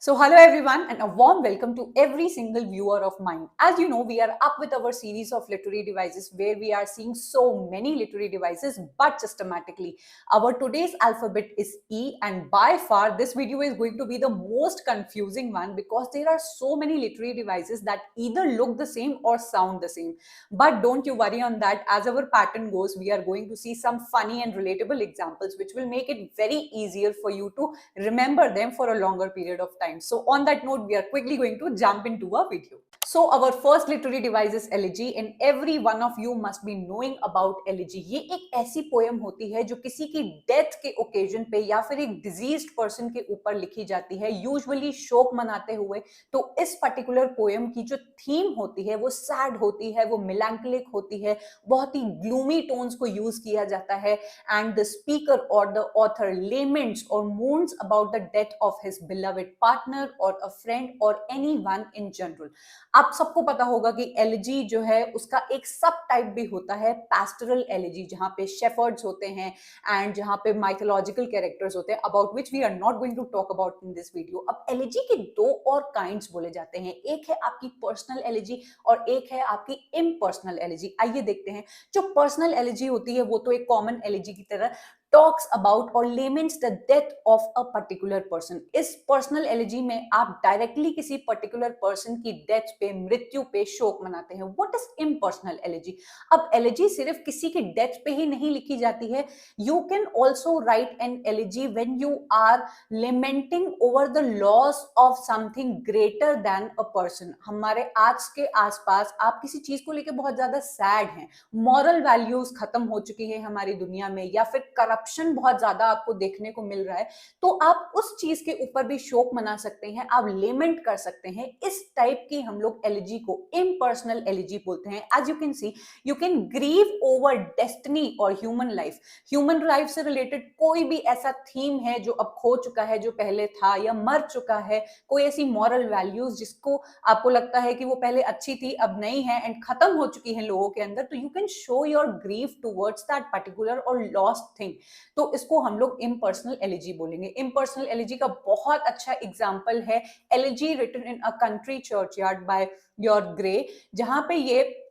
So, hello everyone, and a warm welcome to every single viewer of mine. As you know, we are up with our series of literary devices where we are seeing so many literary devices but systematically. Our today's alphabet is E, and by far, this video is going to be the most confusing one because there are so many literary devices that either look the same or sound the same. But don't you worry on that, as our pattern goes, we are going to see some funny and relatable examples which will make it very easier for you to remember them for a longer period of time. So on that note, we are quickly going to jump into our video. So our first literary device is elegy, and every one of you must be knowing about elegy. ये एक ऐसी poem होती है जो किसी की death के occasion पे या फिर एक डिजीज्ड पर्सन के ऊपर लिखी जाती है, यूजुअली शोक मनाते हुए। तो इस पर्टिकुलर पोएम की जो थीम होती है वो सैड होती है, वो मिलैंकलिक होती है, बहुत ही ग्लूमी टोन्स को यूज किया जाता है, एंड द स्पीकर और द ऑथर लेमेंट्स और mourns about the death of his beloved partner or a friend or anyone in general. आप सबको पता होगा कि एलिजी जो है उसका एक सब टाइप भी होता है पैस्टोरल एलिजी, जहां पे शेफर्ड्स होते हैं एंड जहां पे माइथोलॉजिकल कैरेक्टर्स होते हैं, about which we are not going to talk about in this video. अब एलिजी के दो और काइंड्स बोले जाते हैं, एक है आपकी पर्सनल एलिजी और एक है आपकी इम्पर्सनल एलिजी। आइए देखते हैं। जो पर्सनल एलिजी होती है वो तो एक कॉमन एलिजी की तरह talks about or laments the death of a particular person. इस पर्सनल एलिजी में आप डायरेक्टली किसी पर्टिकुलर पर्सन की डेथ पे, मृत्यु पे शोक मनाते हैं। What is impersonal elegy? अब एलिजी सिर्फ किसी की डेथ पे ही नहीं लिखी जाती है। You can also write an elegy when you are lamenting over the loss of something greater than a person. हमारे आज के आसपास आप किसी चीज को लेकर बहुत ज्यादा सैड हैं, मॉरल वैल्यूज खत्म हो चुकी है हमारी दुनिया में, या फिर करप्शन बहुत ज्यादा आपको देखने को मिल रहा है, तो आप उस चीज के ऊपर भी शोक मना सकते हैं, आप लेमेंट कर सकते हैं। इस टाइप की हम लोग एलिजी को इम्पर्सनल एलिजी बोलते हैं। As you can see, you can grieve over destiny और ह्यूमन लाइफ। ह्यूमन लाइफ से रिलेटेड कोई भी ऐसा थीम है जो अब खो चुका है, जो पहले था या मर चुका है, कोई ऐसी मॉरल वैल्यूज जिसको आपको लगता है कि वो पहले अच्छी थी अब नहीं है एंड खत्म हो चुकी है लोगों के अंदर, तो you can show your grief towards that particular और लॉस्ट थिंग। तो इसको हम लोग इम्पर्सनल एलिजी बोलेंगे। इम्पर्सनल एलिजी का बहुत अच्छा एग्जाम्पल है elegy written in a country churchyard by your Gray, जहां पे ये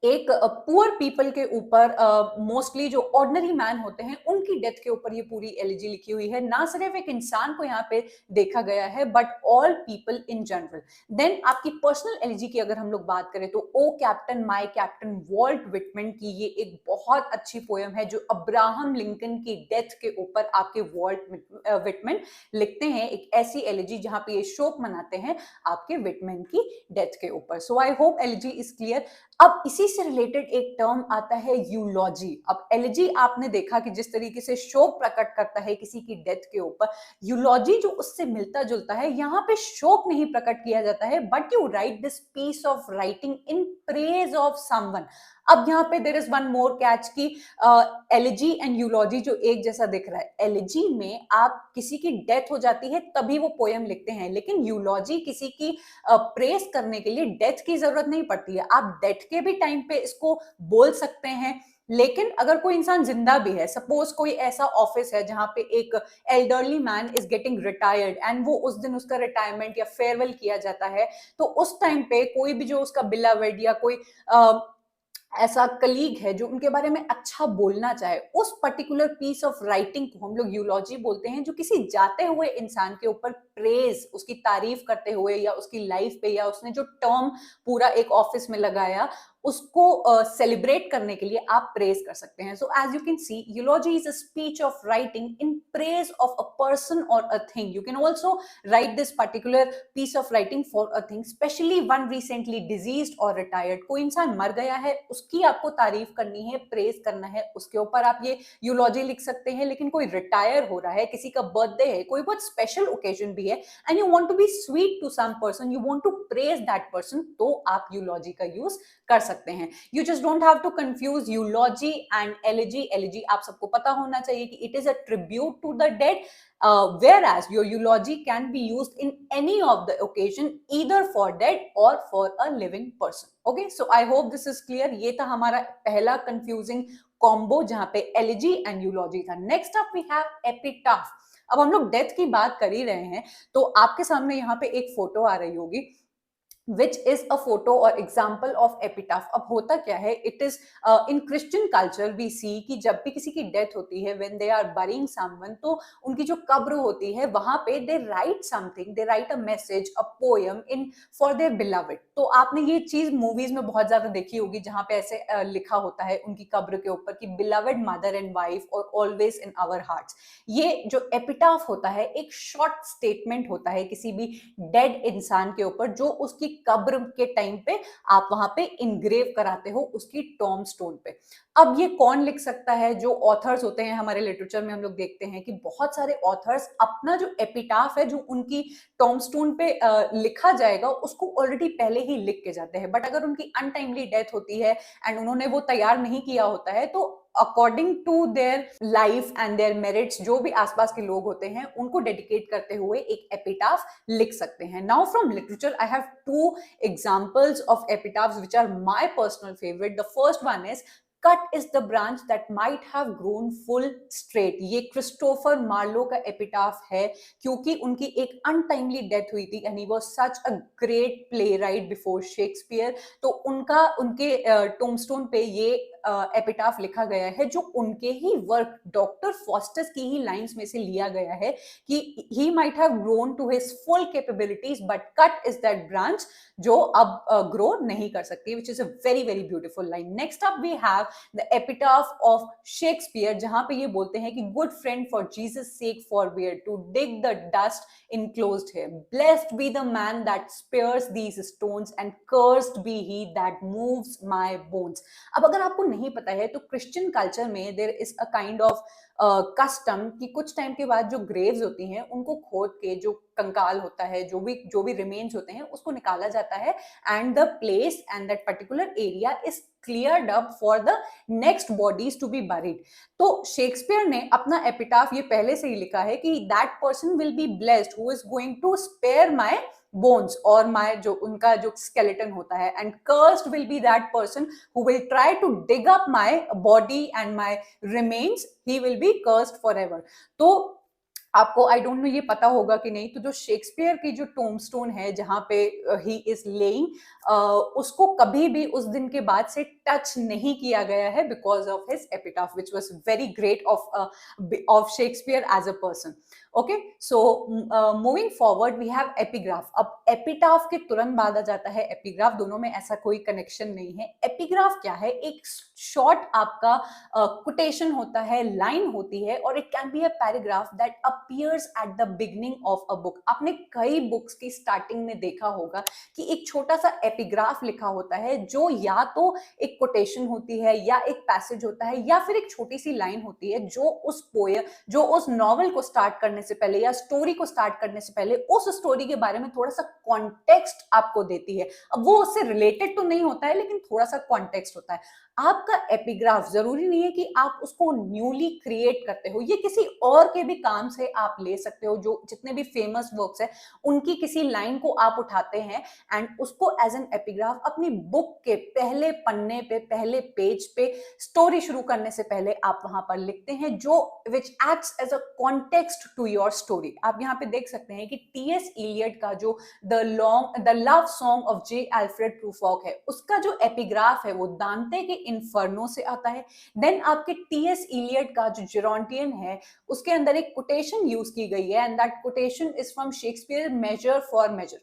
एक पुअर पीपल के ऊपर, मोस्टली जो ऑर्डिनरी मैन होते हैं उनकी डेथ के ऊपर ये पूरी एलिजी लिखी हुई है। ना सिर्फ एक इंसान को यहाँ पे देखा गया है but all people in general. Then आपकी पर्सनल एलिजी की अगर हम लोग बात करें तो O captain my captain Walt Whitman की ये एक बहुत अच्छी पोएम है जो अब्राहम लिंकन की डेथ के ऊपर आपके वॉल्ट विटमैन लिखते हैं। एक ऐसी एलिजी जहां पे ये शोक मनाते हैं आपके विटमैन की डेथ के ऊपर। So I hope elegy is clear. अब इसी से रिलेटेड एक टर्म आता है यूलॉजी। अब एलिजी आपने देखा कि जिस तरीके से शोक प्रकट करता है किसी की डेथ के ऊपर, यूलॉजी जो उससे मिलता जुलता है। यहाँ पे शोक नहीं प्रकट किया जाता है but you write this piece of writing in praise of someone. अब यहाँ पे there is one more catch की एलिजी एंड यूलॉजी जो एक जैसा दिख रहा है। एलिजी में आप किसी की डेथ हो जाती है तभी वो पोएम लिखते हैं, लेकिन यूलॉजी किसी की प्रेस करने के लिए डेथ की जरूरत नहीं पड़ती है। आप डेथ के भी टाइम पे इसको बोल सकते हैं, लेकिन अगर कोई इंसान जिंदा भी है, सपोज कोई ऐसा ऑफिस है जहां पे एक elderly man is getting retired and वो उस दिन उसका रिटायरमेंट या फेयरवेल किया जाता है, तो उस टाइम पे कोई भी जो उसका बिलवेड या कोई ऐसा कलीग है जो उनके बारे में अच्छा बोलना चाहे, उस पर्टिकुलर पीस ऑफ राइटिंग को हम लोग यूलॉजी बोलते हैं, जो किसी जाते हुए इंसान के ऊपर प्रेज, उसकी तारीफ करते हुए या उसकी लाइफ पे या उसने जो टर्म पूरा एक ऑफिस में लगाया उसको सेलिब्रेट करने के लिए आप प्रेज कर सकते हैं। So as you can see, eulogy is a speech of writing in praise of a person और a thing. You can also write this particular piece of writing for a thing, especially one recently deceased और retired. कोई इंसान मर गया है, उसकी आपको तारीफ करनी है, प्रेज करना है, उसके ऊपर आप ये यूलॉजी लिख सकते हैं। लेकिन कोई रिटायर हो रहा है, किसी का बर्थडे है, कोई बहुत स्पेशल ओकेजन भी है and you want to be sweet to some person, you want to praise that person, तो आप यूलॉजी का यूज कर सकते हैं। You just don't have to confuse eulogy and elegy. Elegy आप सबको पता होना चाहिए कि it is a tribute to the dead, whereas your eulogy can be used in any of the occasion, either for dead or for a living person. Okay, so I hope this is clear. ये था हमारा पहला confusing combo जहां पे elegy and eulogy था। Next up we have epitaph. अब हम लोग डेथ की बात कर ही रहे हैं, तो आपके सामने यहाँ पे एक फोटो आ रही होगी which is a photo or example of epitaph. अब होता क्या है, it is in Christian culture we see कि जब भी किसी की डेथ होती है, when they are burying someone, तो उनकी जो कब्र होती है वहां पे they write something, they write a message, a poem in for their beloved. तो आपने ये चीज मूवीज में बहुत ज्यादा देखी होगी जहां पे ऐसे लिखा होता है उनकी कब्र के ऊपर कि beloved mother and wife or always in our hearts. ये जो एपिटाफ होता है एक शॉर्ट स्टेटमेंट होता है किसी भी डेड इंसान के ऊपर जो उसकी कब्र के टाइम पे आप वहां पे इनग्रेव कराते हो उसकी टॉम स्टोन पे। अब ये कौन लिख सकता है? जो ऑथर्स होते हैं हमारे लिटरेचर में हम लोग देखते हैं कि बहुत सारे ऑथर्स अपना जो एपिटाफ है जो उनकी टॉम स्टोन पे लिखा जाएगा उसको ऑलरेडी पहले ही लिख के जाते हैं, बट अगर उनकी अनटाइमली डेथ होती है एंड उन्होंने वो तैयार नहीं किया होता है तो according to their life and their merits जो भी आसपास के लोग होते हैं उनको डेडिकेट करते हुए एक एपिटाफ लिख सकते हैं। Now from literature I have two examples of epitaphs which are my personal favorite. The first one is cut is the branch that might have grown full straight. ये क्रिस्टोफर मार्लो का epitaph है क्योंकि उनकी एक untimely death हुई थी and he was such a great playwright before Shakespeare. तो उनके टोमस्टोन पे ये एपिटाफ लिखा गया है जो उनके ही वर्क डॉक्टर फॉस्टस की ही लाइंस में से लिया गया है कि he might have grown to his full capabilities but cut is that branch जो अब ग्रो नहीं कर सकती, which is a very very beautiful line. Next up we have the epitaph of Shakespeare जहां पे ये बोलते हैं कि good friend for Jesus sake forbear to dig the dust enclosed here, blessed be the man that spares these stones and cursed be he that moves my bones. अब अगर आपको नहीं पता है तो क्रिश्चियन कल्चर में there is a kind of custom कि कुछ टाइम के बाद जो ग्रेव्स होती हैं उनको खोद के जो कंकाल होता है जो भी रिमेन्स होते हैं उसको निकाला जाता है and the place and that particular area is cleared up for the next bodies to be buried. तो शेक्सपियर ने अपना एपिटाफ ये पहले से ही लिखा है कि that person will be blessed who is going to spare my bones और माय जो उनका जो स्केलेटन होता है and cursed will be that person who will try to dig up my body and my remains, he will be cursed forever. तो आपको I don't know ये पता होगा कि नहीं, तो जो शेक्सपियर की जो टोमस्टोन है जहां पे ही इज लेइंग उसको कभी भी उस दिन के बाद से टच नहीं किया गया है because of his epitaph which was very great of Shakespeare as a person. Okay, so moving forward we have epigraph. अब एपिटाफ के तुरंत बाद आ जाता है एपिग्राफ, दोनों में ऐसा कोई कनेक्शन नहीं है। एपिग्राफ क्या है? एक शॉर्ट आपका कोटेशन होता है, लाइन होती है और it can be a paragraph that appears at the beginning of a book. आपने कई बुक्स की स्टार्टिंग में देखा होगा कि एक छोटा सा एपिग्राफ लिखा होता है जो या तो एक कोटेशन होती है या एक पैसेज होता है या फिर एक छोटी सी लाइन होती है जो उस नॉवेल को स्टार्ट करने से पहले या स्टोरी को स्टार्ट करने से पहले उस स्टोरी के बारे में थोड़ा सा कॉन्टेक्स्ट आपको देती है। अब वो उससे रिलेटेड तो नहीं होता है लेकिन थोड़ा सा कॉन्टेक्स्ट होता है। आपका एपिग्राफ जरूरी नहीं है कि आप उसको न्यूली क्रिएट करते हो, ये किसी और के भी काम से आप ले सकते हो। जो जितने भी फेमस वर्क्स है उनकी किसी लाइन को आप उठाते हैं एंड उसको एज एन एपिग्राफ अपनी बुक के पहले पन्ने पे, पहले पेज पे स्टोरी शुरू करने से पहले आप वहां पर लिखते हैं जो which acts as a context to your story. आप यहाँ पे देख सकते हैं कि टीएस इलियट का जो the love song of J Alfred Prufrock है उसका जो एपिग्राफ है वो दांते के इन्फर्नो से आता है। देन आपके टीएस इलियट का जो जेरोंटियन है उसके अंदर एक कोटेशन यूज की गई है and that quotation is from Shakespeare Measure for Measure.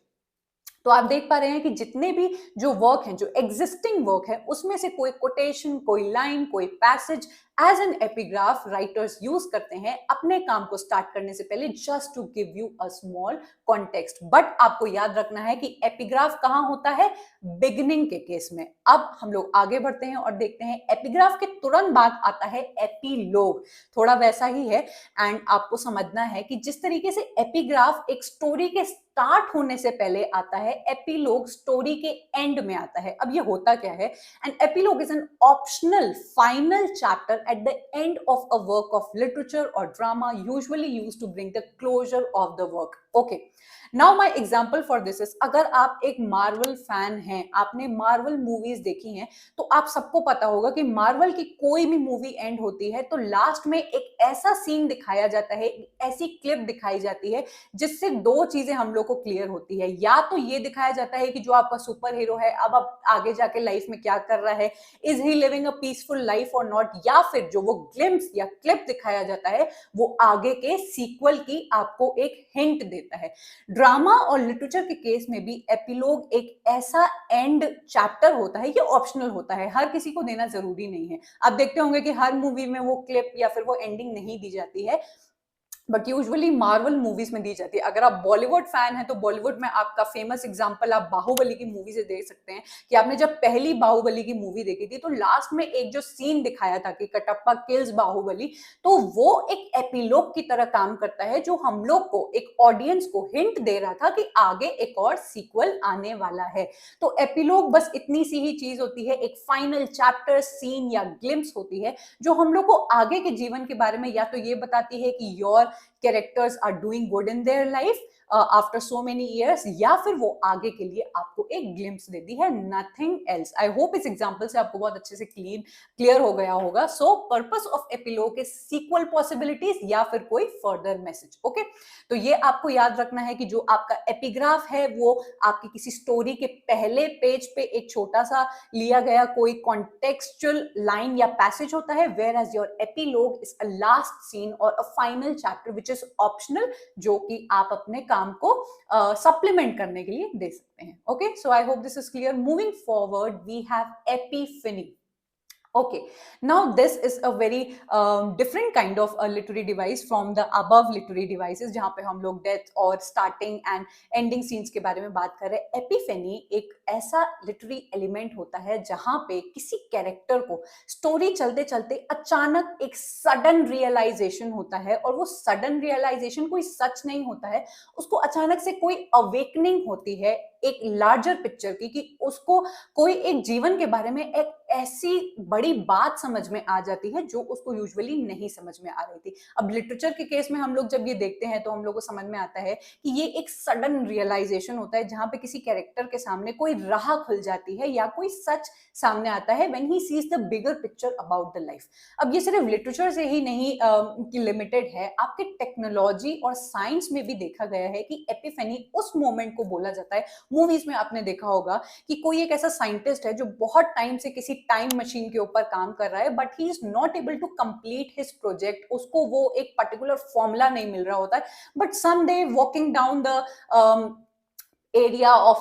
तो आप देख पा रहे हैं कि जितने भी जो वर्क हैं, जो एग्जिस्टिंग वर्क है उसमें से कोई कोटेशन, कोई लाइन, कोई passage as an epigraph writers use करते हैं अपने काम को स्टार्ट करने से पहले just to give you a small context. But आपको याद रखना है कि एपिग्राफ कहां होता है? बिगिनिंग के केस में। अब हम लोग आगे बढ़ते हैं और देखते हैं एपिग्राफ के तुरंत बाद आता है एपीलोग। थोड़ा वैसा ही है एंड आपको समझना है कि जिस तरीके से एपिग्राफ एक स्टोरी के स्टार्ट होने से पहले आता है, एपीलोग स्टोरी के एंड में आता है। अब ये होता क्या है? An epilogue is an optional final chapter at the end of a work of literature or drama usually used to bring the closure of the work. Okay, now my example for this is, अगर आप एक Marvel fan हैं, आपने Marvel movies देखी हैं, तो आप सबको पता होगा कि मार्वल की कोई भी मूवी एंड होती है तो लास्ट में एक ऐसा सीन दिखाया जाता है, ऐसी क्लिप दिखाई जाती है जिससे दो चीजें हम लोग को क्लियर होती है। या तो ये दिखाया जाता है कि जो आपका सुपर हीरो है अब आगे जाके लाइफ में क्या कर रहा है, is he living a peaceful life और नॉट, या फिर जो वो ग्लिम्स या क्लिप दिखाया जाता है वो आगे के सीक्वल की आपको एक हिंट देता है। ड्रामा और लिटरेचर के केस में भी एपिलॉग एक ऐसा एंड चैप्टर होता है, ये ऑप्शनल होता है, हर किसी को देना जरूरी नहीं है। आप देखते होंगे कि हर मूवी में वो क्लिप या फिर वो एंडिंग नहीं दी जाती है, बट यूजुअली मार्वल मूवीज में दी जाती है। अगर आप बॉलीवुड फैन हैं तो बॉलीवुड में आपका फेमस एग्जांपल आप बाहुबली की मूवी से देख सकते हैं कि आपने जब पहली बाहुबली की मूवी देखी थी तो लास्ट में एक जो सीन दिखाया था कि कटप्पा किल्स बाहुबली, तो वो एक एपिलॉग की तरह काम करता है जो हम लोग को, एक ऑडियंस को हिंट दे रहा था कि आगे एक और सीक्वल आने वाला है। तो एपिलॉग बस इतनी सी ही चीज होती है, एक फाइनल चैप्टर, सीन या ग्लिम्स होती है जो हम लोग को आगे के जीवन के बारे में या तो ये बताती है कि your characters are doing good in their life after so many years, या फिर वो आगे के लिए आपको एक ग्लिम्स देती है, नथिंग एल्स। आई होप इस एग्जांपल से आपको बहुत अच्छे से क्लियर हो गया होगा। So purpose of epilogue is sequel possibilities या फिर कोई फर्दर मैसेज। ओके, तो ये आपको याद रखना है कि जो आपका एपिग्राफ है वो आपकी किसी स्टोरी के पहले पेज पे एक छोटा सा लिया गया कोई कॉन्टेक्सचुअल लाइन या पैसेज होता है, whereas your epilogue is a last scene और a final chapter which is optional, जो कि आप अपने काम को सप्लीमेंट करने के लिए दे सकते हैं। Okay, so I hope this is clear. Moving forward we have epiphany. Okay, now this is a very different kind of a literary device from the above literary devices, जहाँ पे हम लोग डेथ और स्टार्टिंग एंड एंडिंग सीन्स के बारे में बात कर रहे हैं। एपिफेनी एक ऐसा लिटरेरी एलिमेंट होता है जहाँ पे किसी कैरेक्टर को स्टोरी चलते चलते अचानक एक सडन रियलाइजेशन होता है, और वो सडन रियलाइजेशन कोई सच नहीं होता है, उसको अचानक से कोई अवेकनिंग होती है एक लार्जर पिक्चर की, कि उसको कोई एक जीवन के बारे में एक ऐसी बड़ी बात समझ में आ जाती है जो उसको यूजुअली नहीं समझ में आ रही थी। अब लिटरेचर के केस में हम लोग जब ये देखते हैं तो हम लोग को समझ में आता है कि ये एक सडन रियलाइजेशन होता है जहां पे किसी कैरेक्टर के सामने कोई राह खुल जाती है या कोई सच सामने आता है, when he sees the bigger picture about the life. अब ये सिर्फ लिटरेचर से ही नहीं लिमिटेड है, आपके टेक्नोलॉजी और साइंस में भी देखा गया है कि एपिफेनी उस मोमेंट को बोला जाता है। मूवीज में आपने देखा होगा कि कोई एक ऐसा साइंटिस्ट है जो बहुत टाइम से किसी टाइम मशीन के ऊपर काम कर रहा है, but he is not able to complete his project, उसको वो एक पर्टिकुलर फॉर्मूला नहीं मिल रहा होता है, but some day walking down the area of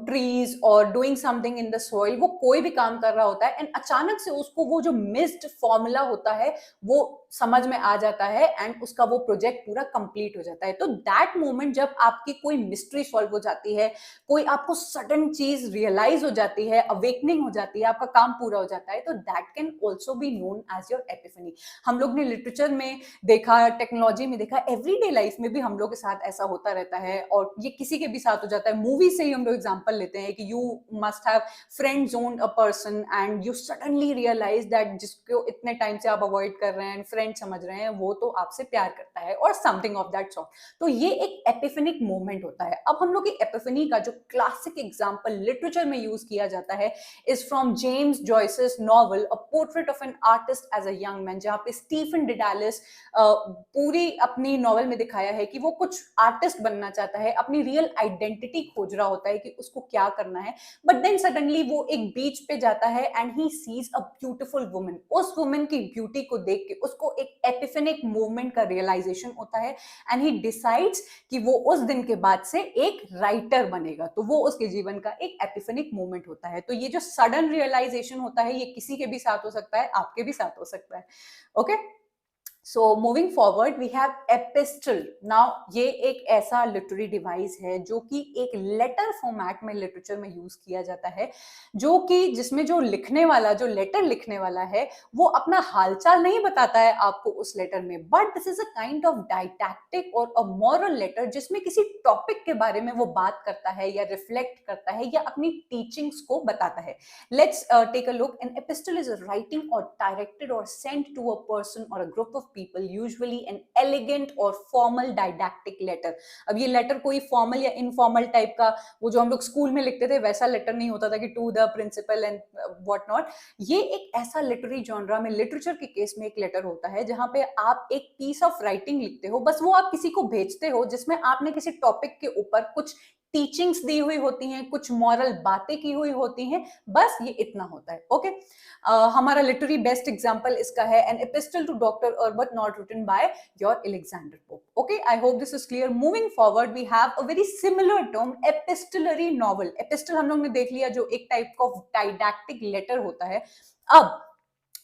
trees और doing something in the soil, वो कोई भी काम कर रहा होता है एंड अचानक से उसको वो जो मिस्ड फॉर्मूला होता है वो समझ में आ जाता है एंड उसका वो प्रोजेक्ट पूरा कंप्लीट हो जाता है। तो दैट मोमेंट जब आपकी कोई मिस्ट्री सॉल्व हो जाती है, कोई आपको सडन चीज रियलाइज हो जाती है, अवेकनिंग हो जाती है, आपका काम पूरा हो जाता है, तो that can also be known as your epiphany. हम लोग ने लिटरेचर में देखा, टेक्नोलॉजी में देखा, एवरीडे लाइफ में भी हम लोग के साथ ऐसा होता रहता है और ये किसी के भी साथ हो जाता है। मूवी से ही हम लोग एग्जांपल लेते हैं कि you must have friend zoned a person and you suddenly realise that जिसको इतने टाइम से आप अवॉइड कर रहे हैं, फ्रेंड समझ रहे हैं, वो तो आपसे प्यार करता है और समथिंग ऑफ दैट सॉर्ट। तो ये एक एपिफेनिक मोमेंट होता है। अब हम लोग की एपिफेनी का जो क्लासिक एग्जांपल लिटरेचर में यूज किया जाता है is from James Joyce's novel a portrait of an artist as a young man, जहां पे स्टीफन डिडालिस पूरी अपनी नॉवल में दिखाया है कि वो कुछ आर्टिस्ट बनना चाहता है, अपनी रियल आइडेंटिटी खोज रहा होता है कि उसको क्या करना है, बट देन सडनली वो एक बीच पे जाता है and he sees a beautiful woman. उस वुमन की ब्यूटी को देख के उसको एक एपिफेनिक मूवमेंट का रियलाइजेशन होता है एंड ही डिसाइड्स कि वो उस दिन के बाद से एक राइटर बनेगा। तो वो उसके जीवन का एक एपिफेनिक मूवमेंट होता है। तो ये जो सडन रियलाइजेशन होता है ये किसी के भी साथ हो सकता है, आपके भी साथ हो सकता है। Okay, so moving forward we have epistle. Now ये एक ऐसा लिटरेरी डिवाइस है जो कि एक लेटर फॉर्मेट में लिटरेचर में यूज किया जाता है, जो कि जिसमें जो लिखने वाला, जो लेटर लिखने वाला है, वो अपना हालचाल नहीं बताता है आपको उस लेटर में, but this is a kind of didactic और अ मॉरल लेटर जिसमें किसी टॉपिक के बारे में वो बात करता है या रिफ्लेक्ट करता है या अपनी टीचिंग्स को बताता है। Let's take a look. An epistle is a writing or directed or sent to a person or a group of people, usually an elegant or formal didactic letter. अब ये लेटर कोई फॉर्मल या informal type का, वो जो हम लोग school में लिखते थे वैसा लेटर नहीं होता था कि to the principal and what not. ये एक ऐसा लिटरेरी जॉनरा में, लिटरेचर के केस में एक लेटर होता है जहां पे आप एक पीस ऑफ राइटिंग लिखते हो, बस वो आप किसी को भेजते हो जिसमें आपने किसी टॉपिक के ऊपर कुछ टीचिंग्स दी हुई होती हैं, कुछ मॉरल बातें की हुई होती हैं, बस ये इतना होता है। ओके, हमारा लिटरेरी बेस्ट एग्जांपल इसका है an epistle to doctor Arbuthnot written by your Alexander Pope. Okay, I hope this is clear. Moving forward, we have a very similar term, epistolary novel. Epistle हम लोग ने देख लिया जो एक टाइप का डायडैक्टिक लेटर होता है। अब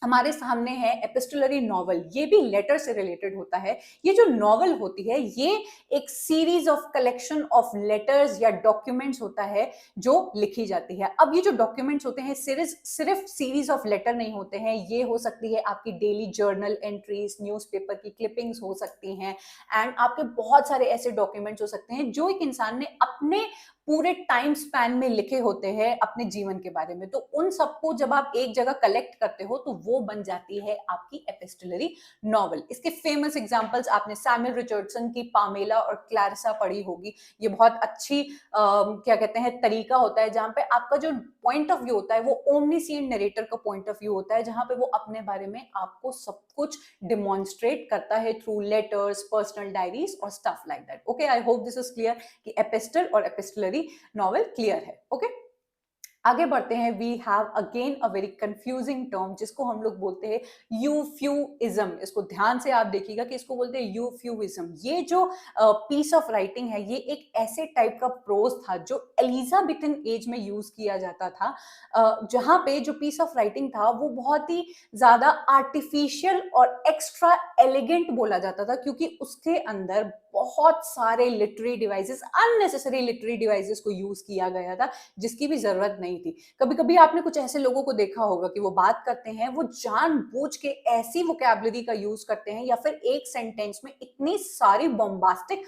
हमारे सामने है एपिस्टोलरी नॉवल, ये भी लेटर से रिलेटेड होता है। ये जो नॉवल होती है ये एक series of collection of letters या डॉक्यूमेंट्स होता है जो लिखी जाती है। अब ये जो डॉक्यूमेंट्स होते हैं सिर्फ सीरीज ऑफ लेटर नहीं होते हैं, ये हो सकती है आपकी डेली जर्नल एंट्रीज, न्यूज़पेपर की क्लिपिंग्स हो सकती हैं, एंड आपके बहुत सारे ऐसे डॉक्यूमेंट्स हो सकते हैं जो एक इंसान ने अपने पूरे टाइम स्पैन में लिखे होते हैं अपने जीवन के बारे में। तो उन सबको जब आप एक जगह कलेक्ट करते हो तो वो बन जाती है आपकी एपिस्टोलरी नॉवल। इसके फेमस एग्जांपल्स आपने सैमुअल रिचर्डसन की पामेला और क्लैरिसा पढ़ी होगी। ये बहुत अच्छी क्या कहते हैं तरीका होता है जहां पे आपका जो पॉइंट ऑफ व्यू होता है वो ओमनीसिएंट नरेटर का पॉइंट ऑफ व्यू होता है, जहां पे वो अपने बारे में आपको सब कुछ डिमॉन्स्ट्रेट करता है थ्रू लेटर्स, पर्सनल डायरीज और stuff like that. Okay, I hope this is clear कि एपिस्टल और एपिस्टोलरी नॉवल क्लियर है। ओके, आगे बढ़ते हैं। We have again a very confusing term जिसको हम लोग बोलते हैं यूफ्यूइज्म। इसको ध्यान से आप देखिएगा कि इसको बोलते हैं यूफ्यूइज्म। ये जो पीस ऑफ राइटिंग है ये एक ऐसे टाइप का प्रोज था जो एलिजाबेथन एज में यूज किया जाता था, जहां पे जो पीस ऑफ राइटिंग था वो बहुत ही ज्यादा आर्टिफिशियल और एक्स्ट्रा एलिगेंट बोला जाता था, क्योंकि उसके अंदर बहुत सारे literary devices, unnecessary literary devices को यूज किया गया था जिसकी भी जरूरत नहीं थी। कभी कभी आपने कुछ ऐसे लोगों को देखा होगा कि वो बात करते हैं, वो जानबूझ के ऐसी वोकैबुलरी का यूज करते हैं या फिर एक सेंटेंस में इतनी सारी बॉम्बास्टिक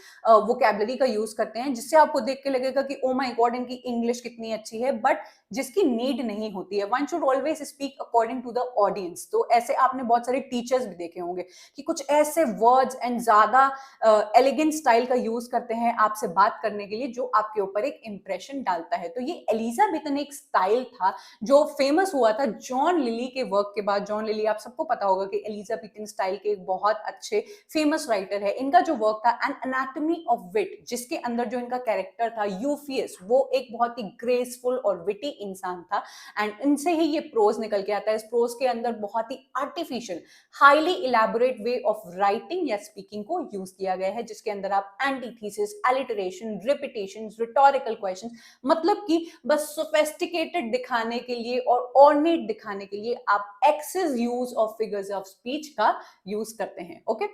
वोकैबुलरी का यूज करते हैं जिससे आपको देख के लगेगा कि ओ माय गॉड इनकी इंग्लिश कितनी अच्छी है, बट जिसकी नीड नहीं होती है। One should always speak according to the audience. तो ऐसे आपने बहुत सारे टीचर्स भी देखे होंगे कि कुछ ऐसे वर्ड्स एंड ज्यादा एलिगेंट स्टाइल का यूज करते हैं आपसे बात करने के लिए जो आपके ऊपर एक इंप्रेशन डालता है। तो ये एलिजाबेथन एक स्टाइल था जो फेमस हुआ था जॉन लिली के वर्क के बाद। जॉन लिली आप सबको पता होगा कि एलिजाबेथन स्टाइल के एक बहुत अच्छे फेमस राइटर है। इनका जो वर्क था एन एनाटॉमी ऑफ विट, जिसके अंदर जो इनका कैरेक्टर था यूफियस, वो एक बहुत ही ग्रेसफुल और विटी इंसान था, एंड इनसे ही ये प्रोज निकल के आता है। इस प्रोज के अंदर बहुत ही artificial, highly elaborate way of writing या स्पीकिंग को यूज किया गया है, जिसके अंदर आप antithesis, alliteration, repetition, rhetorical question, मतलब कि बस सोफिस्टिकेटेड दिखाने के लिए और ऑर्नेट दिखाने के लिए आप excess use of figures of speech का यूज करते हैं। ओके,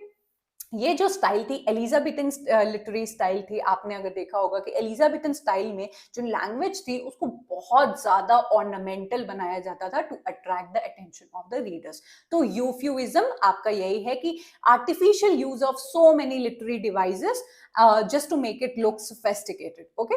ये जो स्टाइल थी एलिजाबेथन लिटरेरी स्टाइल थी, आपने अगर देखा होगा कि एलिजाबेथन स्टाइल में जो लैंग्वेज थी उसको बहुत ज्यादा ऑर्नामेंटल बनाया जाता था to attract the attention of the readers. तो यूफ्यूइज्म आपका यही है कि artificial use of so many literary devices just to make it look sophisticated. Okay,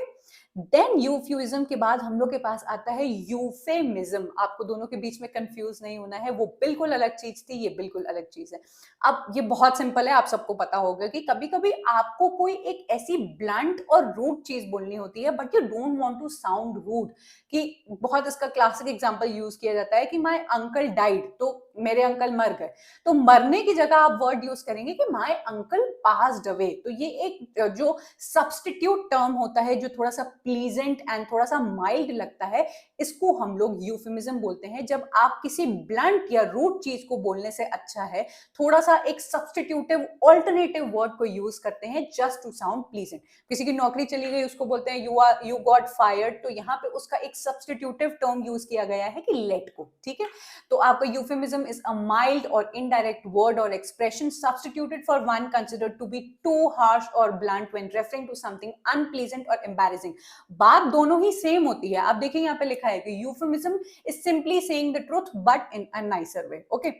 then euphuism के बाद हम लोग के पास आता है यूफेमिज्म। आपको दोनों के बीच में कंफ्यूज नहीं होना है, वो बिल्कुल अलग चीज थी, ये बिल्कुल अलग चीज है। अब ये बहुत सिंपल है, आप सबको पता होगा कि कभी कभी आपको कोई एक ऐसी ब्लंट और रूड चीज बोलनी होती है but you don't want to sound rude. कि बहुत इसका क्लासिक एग्जांपल यूज किया जाता है कि माय अंकल डाइड, तो मेरे अंकल मर गए। तो मरने की जगह आप वर्ड यूज करेंगे कि माय अंकल पास्ड अवे। तो ये एक जो सब्स्टिट्यूट टर्म होता है जो थोड़ा सा प्लीजेंट एंड थोड़ा सा माइल्ड लगता है, इसको हम लोग यूफेमिज्म बोलते हैं। जब आप किसी ब्लंट या रूड चीज को बोलने से अच्छा है थोड़ा सा एक सब्स्टिट्यूटिव ऑल्टरनेटिव वर्ड को यूज करते हैं जस्ट टू साउंड प्लीजेंट। किसी की नौकरी चली गई, उसको बोलते हैं यू गॉट फायर्ड, तो यहाँ पे उसका एक सब्स्टिट्यूटिव टर्म यूज किया गया है कि लेट को। ठीक है, तो आपका euphemism is a mild or indirect word or expression substituted for one considered to be too harsh or blunt when referring to something unpleasant or embarrassing। बात दोनों ही सेम होती है। आप देखिए यहाँ पे लिखा है कि euphemism is simply saying the truth but in a nicer way। okay,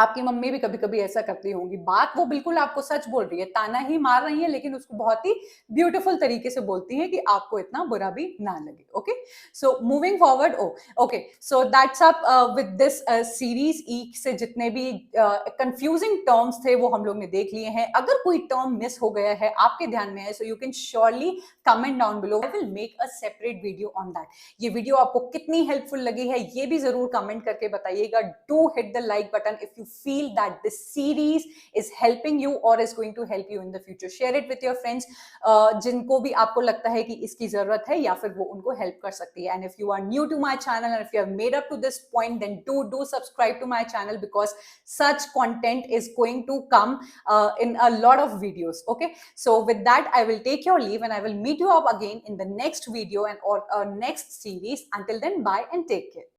आपकी मम्मी भी कभी कभी ऐसा करती होंगी, बात वो बिल्कुल आपको सच बोल रही है, ताना ही मार रही है, लेकिन उसको बहुत ही ब्यूटीफुल तरीके से बोलती है कि आपको इतना बुरा भी ना लगे. Okay, so moving forward. Okay, so that's up with this series. E से जितने भी कंफ्यूजिंग टर्म्स थे वो हम लोग ने देख लिए हैं. अगर कोई टर्म मिस हो गया है, आपके ध्यान में है, so you can surely comment down below. I will make a separate video on that. ये वीडियो आपको कितनी हेल्पफुल लगी है ये भी जरूर कमेंट करके बताइएगा. Do hit the like button if you feel that this series is helping you or is going to help you in the future. Share it with your friends जिनको भी आपको लगता है कि इसकी जरूरत है या फिर वो उनको हेल्प कर सकती है. And if you are new to my channel and if you have made up to this point, then do subscribe to my channel because such content is going to come in a lot of videos. Okay, so with that I will take your leave and I will meet you up again in the next video and or next series. Until then, bye and take care.